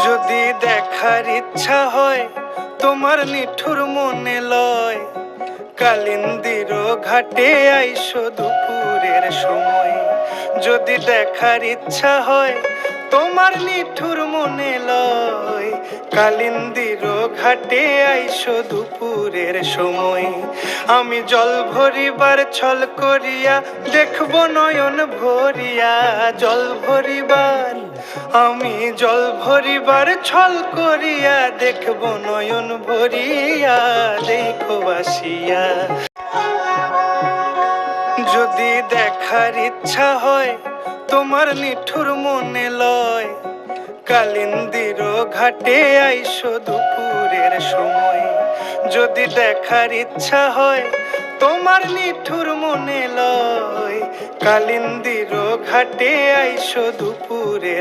যদি দেখার ইচ্ছা হয় তোমার নিঠুর মনে লয়, কালিন্দির ঘাটে আইসো দুপুরের সময়। যদি দেখার ইচ্ছা হয় তোমার নিঠুর মনে লয়, কালিন্দির ঘাটে আইসো দুপুরের সময়। আমি জল ভরিবার ছল করিয়া দেখব নয়ন ভরিয়া, জল ভরিবার আমি জল ভরিবার ছল করিয়া দেখব নয়ন ভরিয়া, দেখো আসিয়া। যদি দেখার ইচ্ছা হয় তোমার নিঠুর মনে লয়, কালিন্দির ঘাটে আইসো দুপুরের সময়। যদি দেখার ইচ্ছা হয় তোমার নিঠুর মনে লয়, কালিন্দির ঘাটে আইসো দুপুরের